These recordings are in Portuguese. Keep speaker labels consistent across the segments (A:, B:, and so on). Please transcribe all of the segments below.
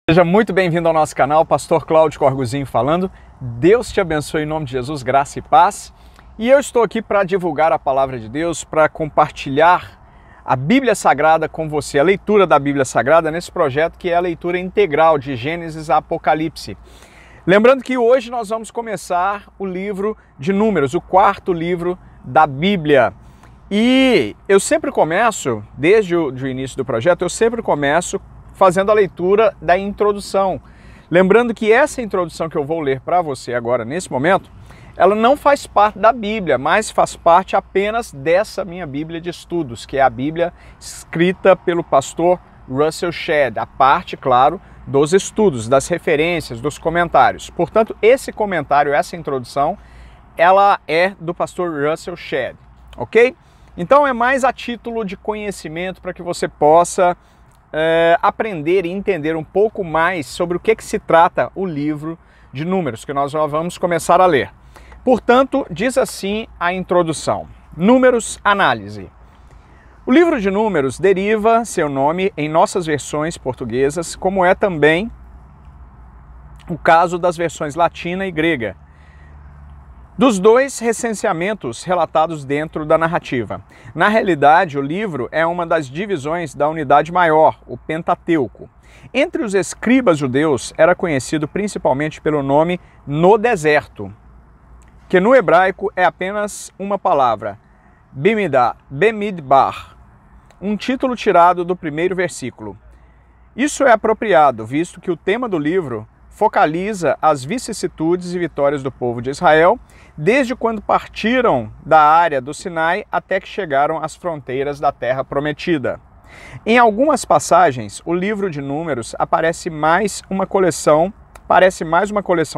A: Seja muito bem-vindo ao nosso canal, Pastor Cláudio Corguzinho falando. Deus te abençoe em nome de Jesus, graça e paz. E eu estou aqui para divulgar a palavra de Deus, para compartilhar a Bíblia Sagrada com você, a leitura da Bíblia Sagrada nesse projeto que é a leitura integral de Gênesis a Apocalipse. Lembrando que hoje nós vamos começar o livro de Números, o quarto livro da Bíblia. E eu sempre começo, desde o início do projeto, eu sempre começo fazendo a leitura da introdução. Lembrando que essa introdução que eu vou ler para você agora, nesse momento, ela não faz parte da Bíblia, mas faz parte apenas dessa minha Bíblia de estudos, que é a Bíblia escrita pelo pastor Russell Shedd, a parte, claro, dos estudos, das referências, dos comentários. Portanto, esse comentário, essa introdução, ela é do pastor Russell Shedd, ok? Então é mais a título de conhecimento para que você possa aprender e entender um pouco mais sobre o que se trata o livro de Números, que nós já vamos começar a ler. Portanto, diz assim a introdução. Números, análise. O livro de Números deriva seu nome em nossas versões portuguesas, como é também o caso das versões latina e grega, dos dois recenseamentos relatados dentro da narrativa. Na realidade, o livro é uma das divisões da unidade maior, o Pentateuco. Entre os escribas judeus, era conhecido principalmente pelo nome No Deserto, que no hebraico é apenas uma palavra, Bemidbar, um título tirado do primeiro versículo. Isso é apropriado, visto que o tema do livro focaliza as vicissitudes e vitórias do povo de Israel, desde quando partiram da área do Sinai até que chegaram às fronteiras da Terra Prometida. Em algumas passagens, o livro de Números parece mais uma coleção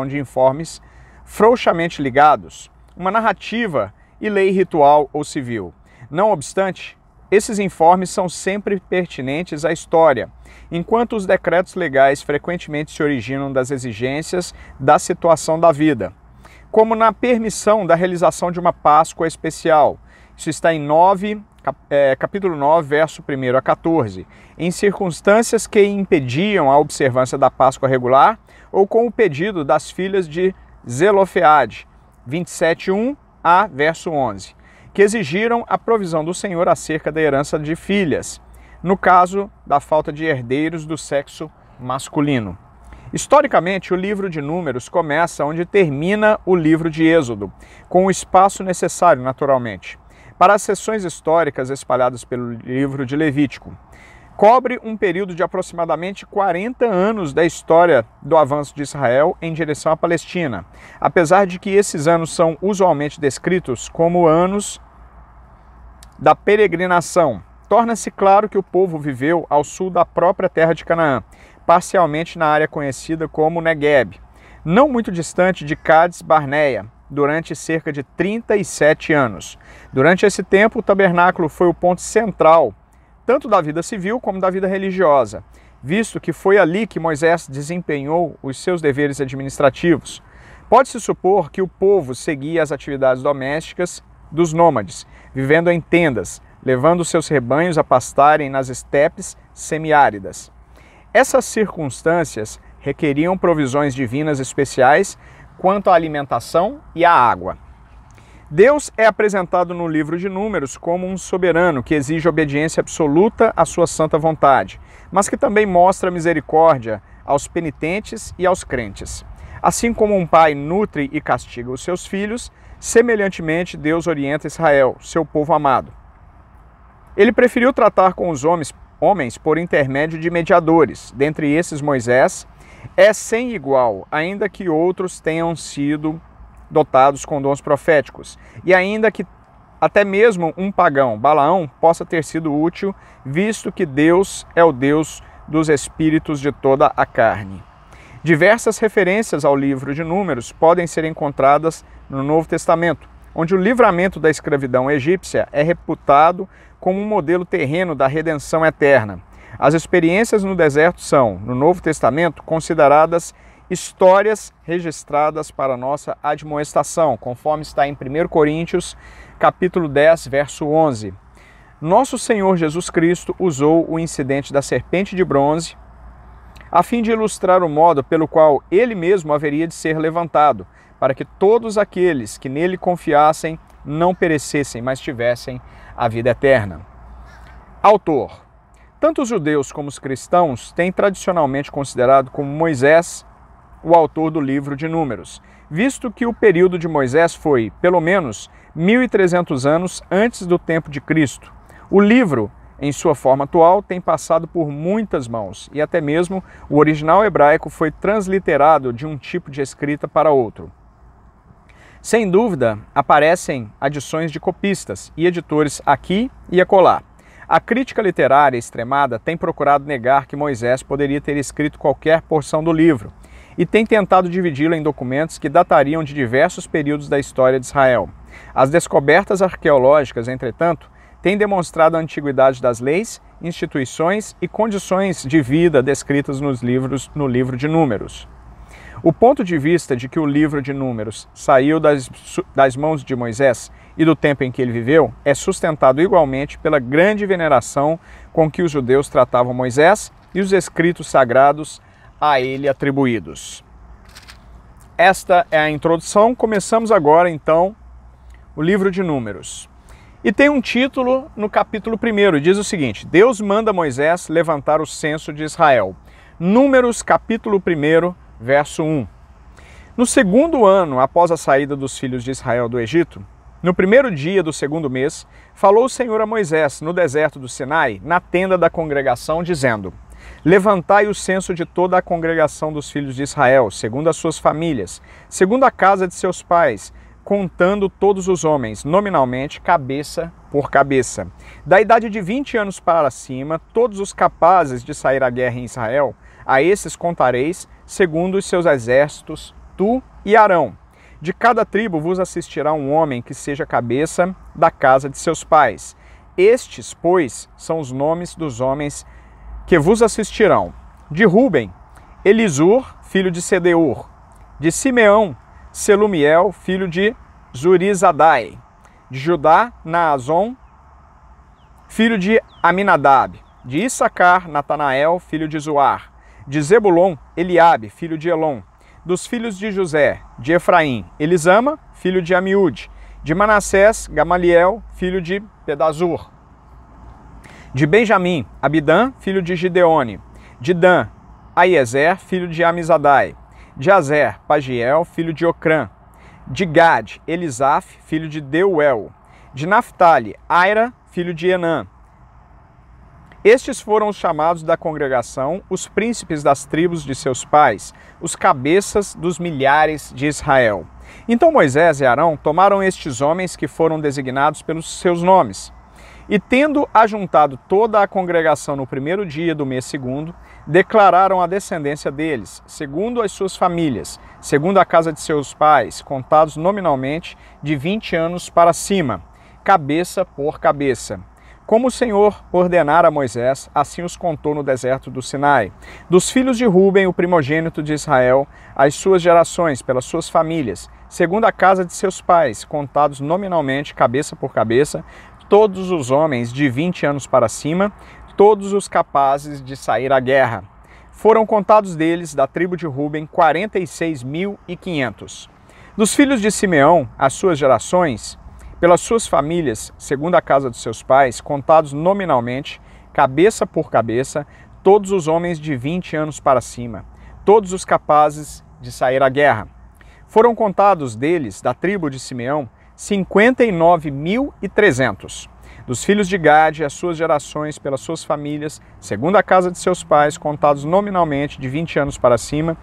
A: de informes frouxamente ligados, uma narrativa e lei ritual ou civil. Não obstante, esses informes são sempre pertinentes à história, enquanto os decretos legais frequentemente se originam das exigências da situação da vida, como na permissão da realização de uma Páscoa especial. Isso está em capítulo 9, verso 1 a 14, em circunstâncias que impediam a observância da Páscoa regular ou com o pedido das filhas de Zelofeade, 27:1 a verso 11. Que exigiram a provisão do Senhor acerca da herança de filhas, no caso da falta de herdeiros do sexo masculino. Historicamente, o livro de Números começa onde termina o livro de Êxodo, com o espaço necessário, naturalmente, para as seções históricas espalhadas pelo livro de Levítico. Cobre um período de aproximadamente 40 anos da história do avanço de Israel em direção à Palestina, apesar de que esses anos são usualmente descritos como anos da peregrinação. Torna-se claro que o povo viveu ao sul da própria terra de Canaã, parcialmente na área conhecida como Negueb, não muito distante de Cádiz Barneia, durante cerca de 37 anos. Durante esse tempo, o tabernáculo foi o ponto central tanto da vida civil como da vida religiosa, visto que foi ali que Moisés desempenhou os seus deveres administrativos. Pode-se supor que o povo seguia as atividades domésticas dos nômades, vivendo em tendas, levando seus rebanhos a pastarem nas estepes semiáridas. Essas circunstâncias requeriam provisões divinas especiais quanto à alimentação e à água. Deus é apresentado no livro de Números como um soberano que exige obediência absoluta à sua santa vontade, mas que também mostra misericórdia aos penitentes e aos crentes. Assim como um pai nutre e castiga os seus filhos, semelhantemente Deus orienta Israel, seu povo amado. Ele preferiu tratar com os homens por intermédio de mediadores, dentre esses Moisés, é sem igual, ainda que outros tenham sido dotados com dons proféticos, e ainda que até mesmo um pagão, Balaão, possa ter sido útil, visto que Deus é o Deus dos espíritos de toda a carne. Diversas referências ao livro de Números podem ser encontradas no Novo Testamento, onde o livramento da escravidão egípcia é reputado como um modelo terreno da redenção eterna. As experiências no deserto são, no Novo Testamento, consideradas histórias registradas para nossa admoestação, conforme está em 1 Coríntios, capítulo 10, verso 11. Nosso Senhor Jesus Cristo usou o incidente da serpente de bronze a fim de ilustrar o modo pelo qual ele mesmo haveria de ser levantado, para que todos aqueles que nele confiassem não perecessem, mas tivessem a vida eterna. Autor. Tanto os judeus como os cristãos têm tradicionalmente considerado como Moisés o autor do livro de Números, visto que o período de Moisés foi, pelo menos, 1.300 anos antes do tempo de Cristo. O livro, em sua forma atual, tem passado por muitas mãos, e até mesmo o original hebraico foi transliterado de um tipo de escrita para outro. Sem dúvida, aparecem adições de copistas e editores aqui e acolá. A crítica literária extremada tem procurado negar que Moisés poderia ter escrito qualquer porção do livro e tem tentado dividi-lo em documentos que datariam de diversos períodos da história de Israel. As descobertas arqueológicas, entretanto, têm demonstrado a antiguidade das leis, instituições e condições de vida descritas no livro de Números. O ponto de vista de que o livro de Números saiu das mãos de Moisés e do tempo em que ele viveu é sustentado igualmente pela grande veneração com que os judeus tratavam Moisés e os escritos sagrados a ele atribuídos. Esta é a introdução. Começamos agora, então, o livro de Números. E tem um título no capítulo 1, diz o seguinte: Deus manda Moisés levantar o censo de Israel. Números, capítulo 1, verso 1. No segundo ano após a saída dos filhos de Israel do Egito, no primeiro dia do segundo mês, falou o Senhor a Moisés no deserto do Sinai, na tenda da congregação, dizendo: Levantai o censo de toda a congregação dos filhos de Israel, segundo as suas famílias, segundo a casa de seus pais, contando todos os homens, nominalmente, cabeça por cabeça. Da idade de 20 anos para cima, todos os capazes de sair à guerra em Israel, a esses contareis, segundo os seus exércitos, tu e Arão. De cada tribo vos assistirá um homem que seja cabeça da casa de seus pais. Estes, pois, são os nomes dos homens que vos assistirão: de Ruben, Elisur, filho de Sedeur; de Simeão, Selumiel, filho de Zurizadai; de Judá, Naazon, filho de Aminadab; de Issacar, Natanael, filho de Zuar; de Zebulon, Eliabe, filho de Elon; dos filhos de José, de Efraim, Elisama, filho de Amiúde; de Manassés, Gamaliel, filho de Pedazur; de Benjamim, Abidã, filho de Gideone; de Dan, Aiezer, filho de Amizadai; de Azer, Pagiel, filho de Ocrã; de Gad, Elisaf, filho de Deuel; de Naphtali, Aira, filho de Enã. Estes foram os chamados da congregação, os príncipes das tribos de seus pais, os cabeças dos milhares de Israel. Então Moisés e Arão tomaram estes homens que foram designados pelos seus nomes, e tendo ajuntado toda a congregação no primeiro dia do mês segundo, declararam a descendência deles, segundo as suas famílias, segundo a casa de seus pais, contados nominalmente de 20 anos para cima, cabeça por cabeça. Como o Senhor ordenara a Moisés, assim os contou no deserto do Sinai. Dos filhos de Ruben, o primogênito de Israel, as suas gerações, pelas suas famílias, segundo a casa de seus pais, contados nominalmente, cabeça por cabeça, todos os homens de 20 anos para cima, todos os capazes de sair à guerra. Foram contados deles, da tribo de Ruben, 46.500. Dos filhos de Simeão, as suas gerações, pelas suas famílias, segundo a casa de seus pais, contados nominalmente, cabeça por cabeça, todos os homens de 20 anos para cima, todos os capazes de sair à guerra. Foram contados deles, da tribo de Simeão, 59.300. Dos filhos de Gade, as suas gerações, pelas suas famílias, segundo a casa de seus pais, contados nominalmente de 20 anos para cima,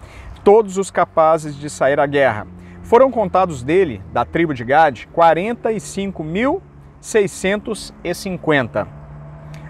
A: todos os capazes de sair à guerra. Foram contados dele, da tribo de Gade, 45.650.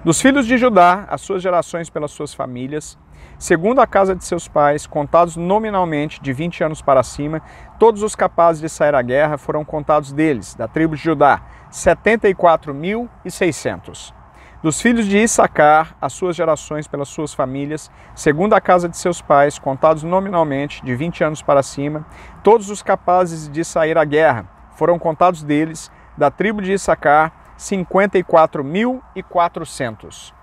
A: Dos filhos de Judá, as suas gerações pelas suas famílias, segundo a casa de seus pais, contados nominalmente de 20 anos para cima, todos os capazes de sair à guerra, foram contados deles, da tribo de Judá, 74.600. Dos filhos de Issacar, as suas gerações pelas suas famílias, segundo a casa de seus pais, contados nominalmente de 20 anos para cima, todos os capazes de sair à guerra, foram contados deles, da tribo de Issacar, 54.400.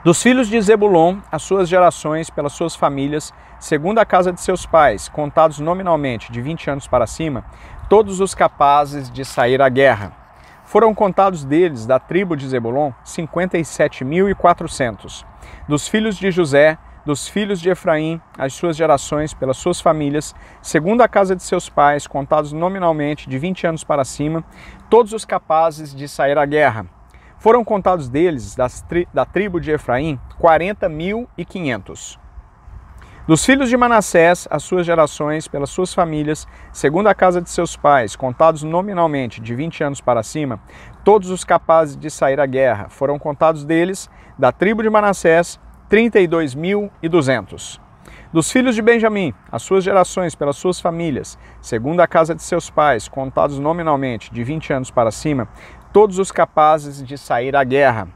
A: Dos filhos de Zebulon, as suas gerações, pelas suas famílias, segundo a casa de seus pais, contados nominalmente de 20 anos para cima, todos os capazes de sair à guerra. Foram contados deles, da tribo de Zebulon, 57.400. Dos filhos de José, dos filhos de Efraim, as suas gerações, pelas suas famílias, segundo a casa de seus pais, contados nominalmente de 20 anos para cima, todos os capazes de sair à guerra. Foram contados deles, da tribo de Efraim, 40.500. Dos filhos de Manassés, as suas gerações, pelas suas famílias, segundo a casa de seus pais, contados nominalmente de 20 anos para cima, todos os capazes de sair à guerra. Foram contados deles, da tribo de Manassés, 32.200. Dos filhos de Benjamim, as suas gerações, pelas suas famílias, segundo a casa de seus pais, contados nominalmente de 20 anos para cima, todos os capazes de sair à guerra.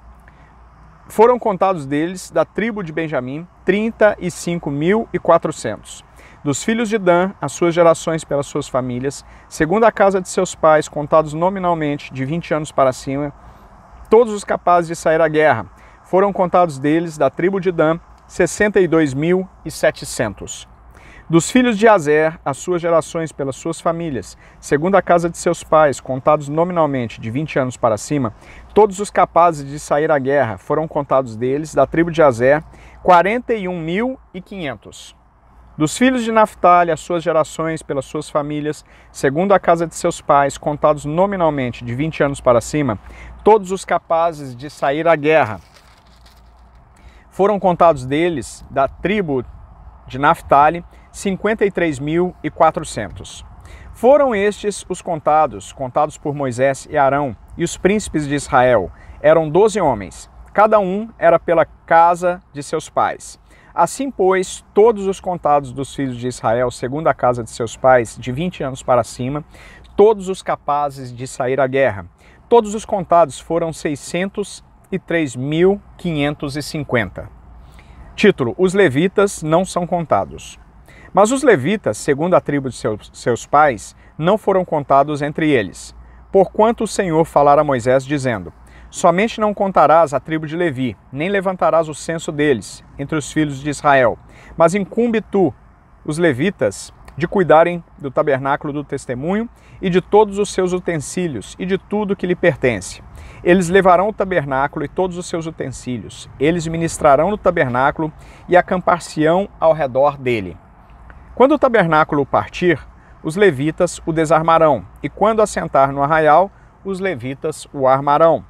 A: Foram contados deles, da tribo de Benjamim, 35.400. Dos filhos de Dan, as suas gerações pelas suas famílias, segundo a casa de seus pais, contados nominalmente de 20 anos para cima, todos os capazes de sair à guerra. Foram contados deles, da tribo de Dan, 62.700. Dos filhos de Azer, as suas gerações pelas suas famílias, segundo a casa de seus pais, contados nominalmente de 20 anos para cima, todos os capazes de sair à guerra. Foram contados deles, da tribo de Azer, 41.500. Dos filhos de Naphtali, as suas gerações pelas suas famílias, segundo a casa de seus pais, contados nominalmente de 20 anos para cima, todos os capazes de sair à guerra. Foram contados deles, da tribo de Naphtali, 53.400. Foram estes os contados por Moisés e Arão, e os príncipes de Israel. Eram 12 homens, cada um era pela casa de seus pais. Assim, pois, todos os contados dos filhos de Israel, segundo a casa de seus pais, de 20 anos para cima, todos os capazes de sair à guerra. Todos os contados foram 603.550. Título: Os levitas não são contados. Mas os levitas, segundo a tribo de seus pais, não foram contados entre eles. Porquanto o Senhor falara a Moisés, dizendo: Somente não contarás a tribo de Levi, nem levantarás o censo deles, entre os filhos de Israel. Mas incumbe tu, os levitas, de cuidarem do tabernáculo do testemunho e de todos os seus utensílios e de tudo que lhe pertence. Eles levarão o tabernáculo e todos os seus utensílios. Eles ministrarão no tabernáculo e acampar-se-ão ao redor dele. Quando o tabernáculo partir, os levitas o desarmarão, e quando assentar no arraial, os levitas o armarão.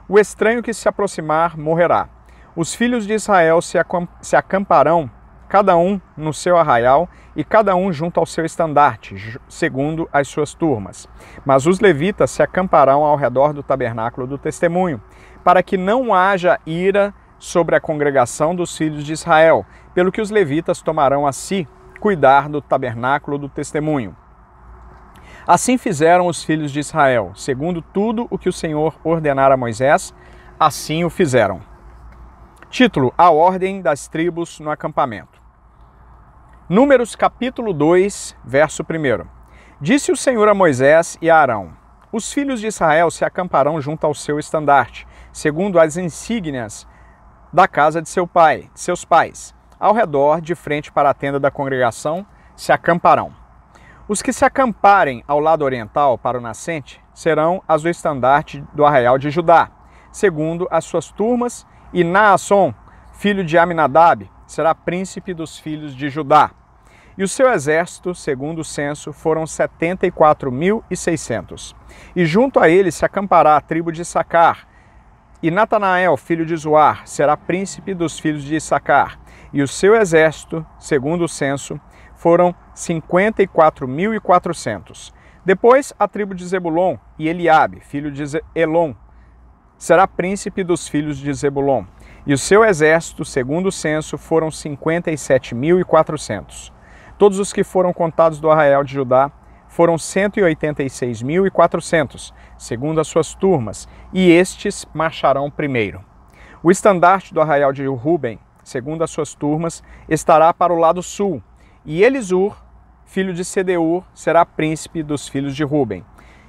A: O estranho que se aproximar morrerá. Os filhos de Israel se acamparão, cada um no seu arraial, e cada um junto ao seu estandarte, segundo as suas turmas. Mas os levitas se acamparão ao redor do tabernáculo do testemunho, para que não haja ira sobre a congregação dos filhos de Israel, pelo que os levitas tomarão a si cuidar do tabernáculo do testemunho. Assim fizeram os filhos de Israel, segundo tudo o que o Senhor ordenara a Moisés, assim o fizeram. Título: A ordem das tribos no acampamento. Números capítulo 2, verso 1. Disse o Senhor a Moisés e a Arão: Os filhos de Israel se acamparão junto ao seu estandarte, segundo as insígnias da casa de seus pais. Ao redor, de frente para a tenda da congregação, se acamparão. Os que se acamparem ao lado oriental, para o nascente, serão as do estandarte do arraial de Judá, segundo as suas turmas, e Naasson, filho de Aminadab, será príncipe dos filhos de Judá. E o seu exército, segundo o censo, foram 74.600. E junto a ele se acampará a tribo de Issacar, e Natanael, filho de Zuar, será príncipe dos filhos de Issacar. E o seu exército, segundo o censo, foram 54.400. Depois a tribo de Zebulon e Eliabe, filho de Elon, será príncipe dos filhos de Zebulon. E o seu exército, segundo o censo, foram 57.400. Todos os que foram contados do arraial de Judá foram 186.400, segundo as suas turmas, e estes marcharão primeiro. O estandarte do arraial de Ruben, segundo as suas turmas, estará para o lado sul, e Elisur, filho de Sedeur, será príncipe dos filhos de Ruben.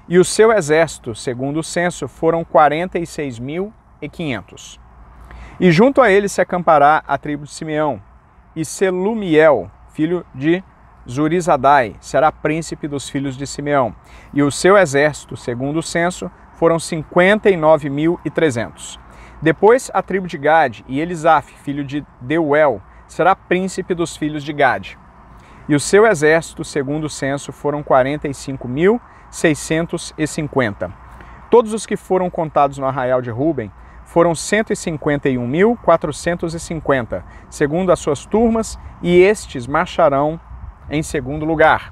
A: E o seu exército, segundo o censo, foram 46.500. E junto a ele se acampará a tribo de Simeão, e Selumiel, filho de Zurizadai, será príncipe dos filhos de Simeão. E o seu exército, segundo o censo, foram 59.300. Depois a tribo de Gade, e Elisaf, filho de Deuel, será príncipe dos filhos de Gade. E o seu exército, segundo o censo, foram 45.650. Todos os que foram contados no arraial de Ruben foram 151.450, segundo as suas turmas, e estes marcharão em segundo lugar.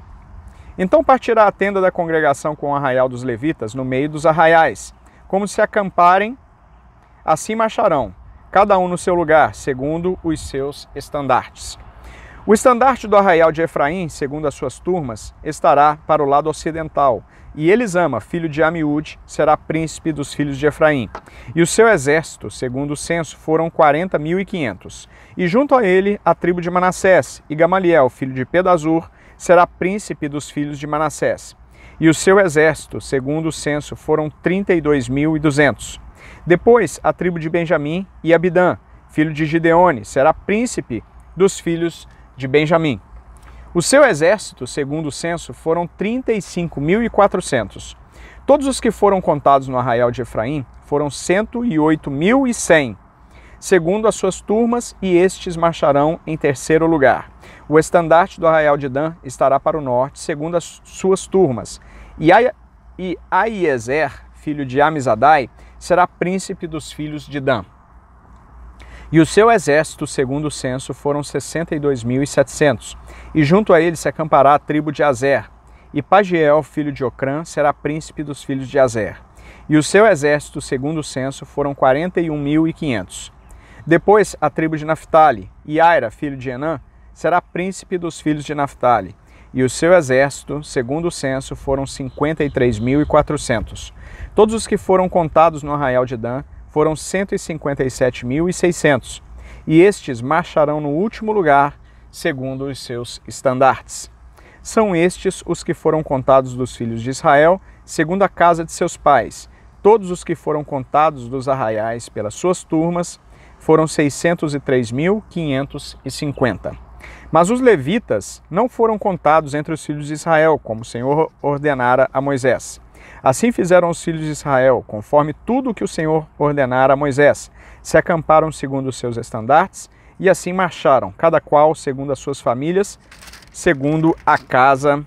A: Então partirá a tenda da congregação com o arraial dos levitas no meio dos arraiais. Como se acamparem, assim marcharão, cada um no seu lugar, segundo os seus estandartes. O estandarte do arraial de Efraim, segundo as suas turmas, estará para o lado ocidental, e Elisama, filho de Amiúde, será príncipe dos filhos de Efraim. E o seu exército, segundo o censo, foram 40.500. E junto a ele, a tribo de Manassés, e Gamaliel, filho de Pedazur, será príncipe dos filhos de Manassés. E o seu exército, segundo o censo, foram 32.200. Depois, a tribo de Benjamim, e Abidã, filho de Gideone, será príncipe dos filhos de Benjamim. O seu exército, segundo o censo, foram 35.400. Todos os que foram contados no arraial de Efraim foram 108.100, segundo as suas turmas, e estes marcharão em terceiro lugar. O estandarte do arraial de Dan estará para o norte, segundo as suas turmas. E Aiezer, filho de Amizadai, será príncipe dos filhos de Dan. E o seu exército, segundo o censo, foram 62.700. E junto a ele se acampará a tribo de Azer. E Pagiel, filho de Ocrã, será príncipe dos filhos de Azer. E o seu exército, segundo o censo, foram 41.500. Depois a tribo de Naphtali. E Aira, filho de Enã, será príncipe dos filhos de Naphtali. E o seu exército, segundo o censo, foram 53.400. Todos os que foram contados no arraial de Dan foram 157.600, e estes marcharão no último lugar, segundo os seus estandartes. São estes os que foram contados dos filhos de Israel, segundo a casa de seus pais. Todos os que foram contados dos arraiais pelas suas turmas foram 603.550. Mas os levitas não foram contados entre os filhos de Israel, como o Senhor ordenara a Moisés. Assim fizeram os filhos de Israel, conforme tudo o que o Senhor ordenara a Moisés. Se acamparam segundo os seus estandartes, e assim marcharam, cada qual segundo as suas famílias, segundo a casa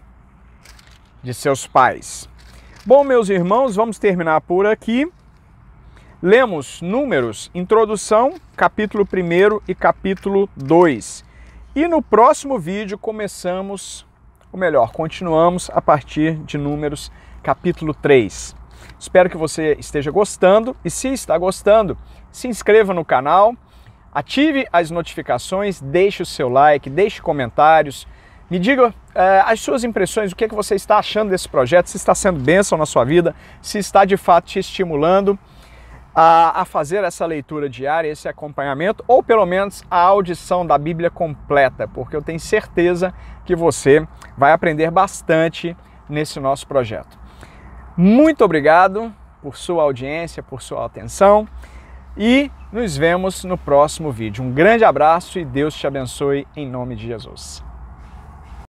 A: de seus pais. Bom, meus irmãos, vamos terminar por aqui. Lemos Números, introdução, capítulo 1 e capítulo 2. E no próximo vídeo continuamos a partir de Números, capítulo 3. Espero que você esteja gostando, e se está gostando, se inscreva no canal, ative as notificações, deixe o seu like, deixe comentários, me diga as suas impressões, o que você está achando desse projeto, se está sendo bênção na sua vida, se está de fato te estimulando a fazer essa leitura diária, esse acompanhamento, ou pelo menos a audição da Bíblia completa, porque eu tenho certeza que você vai aprender bastante nesse nosso projeto. Muito obrigado por sua audiência, por sua atenção, e nos vemos no próximo vídeo. Um grande abraço e Deus te abençoe em nome de Jesus.